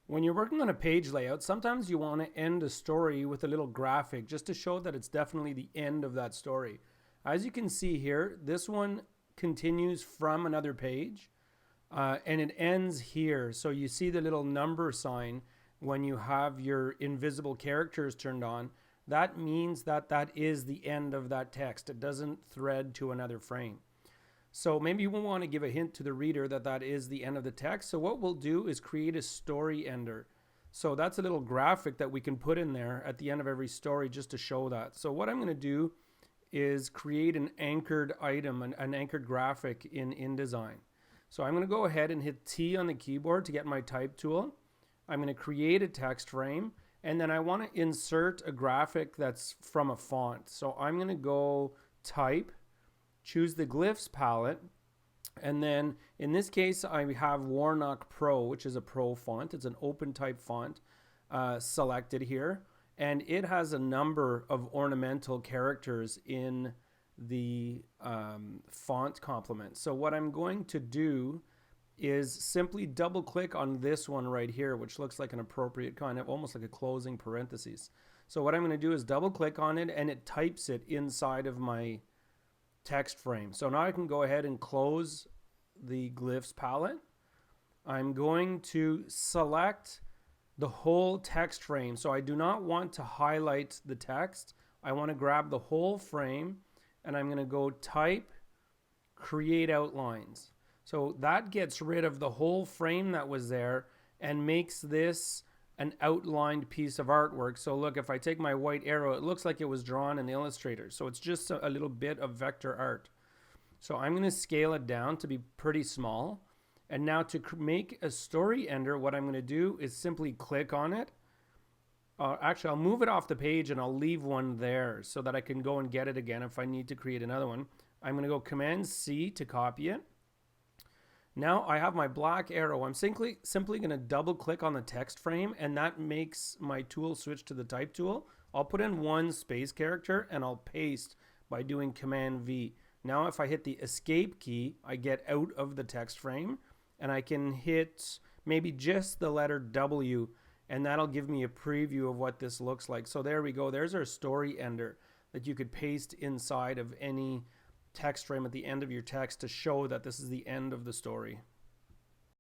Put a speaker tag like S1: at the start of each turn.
S1: When you're working on a page layout, sometimes you want to end a story with a little graphic just to show that it's definitely the end of that story. As you can see here, this one continues from another page and it ends here. So you see the little number sign when you have your invisible characters turned on. That means that that is the end of that text. It doesn't thread to another frame. So maybe we want to give a hint to the reader that that is the end of the text. So what we'll do is create a story ender. So that's a little graphic that we can put in there at the end of every story just to show that. So what I'm going to do is create an anchored item, an anchored graphic in InDesign. So I'm going to go ahead and hit T on the keyboard to get my type tool. I'm going to create a text frame, and then I want to insert a graphic that's from a font. So I'm going to go type, choose the glyphs palette, and then in this case I have Warnock Pro, which is a pro font. It's an open type font selected here, and it has a number of ornamental characters in the font complement. So what I'm going to do is simply double click on this one right here, which looks like an appropriate kind of almost like a closing parentheses. So what I'm going to do is double click on it, and it types it inside of my text frame. So now I can go ahead and close the glyphs palette. I'm going to select the whole text frame. So I do not want to highlight the text. I want to grab the whole frame, and I'm going to go type, create outlines. So that gets rid of the whole frame that was there and makes this an outlined piece of artwork. So look, if I take my white arrow, it looks like it was drawn in Illustrator. So it's just a little bit of vector art. So I'm going to scale it down to be pretty small. And now to make a story ender, what I'm going to do is simply click on it. Actually, I'll move it off the page and I'll leave one there so that I can go and get it again if I need to create another one. I'm going to go Command C to copy it. Now I have my black arrow. I'm simply going to double click on the text frame, and that makes my tool switch to the type tool. I'll put in one space character and I'll paste by doing Command V. Now if I hit the escape key, I get out of the text frame, and I can hit maybe just the letter W, and that'll give me a preview of what this looks like. So there we go. There's our story ender that you could paste inside of any text frame at the end of your text to show that this is the end of the story.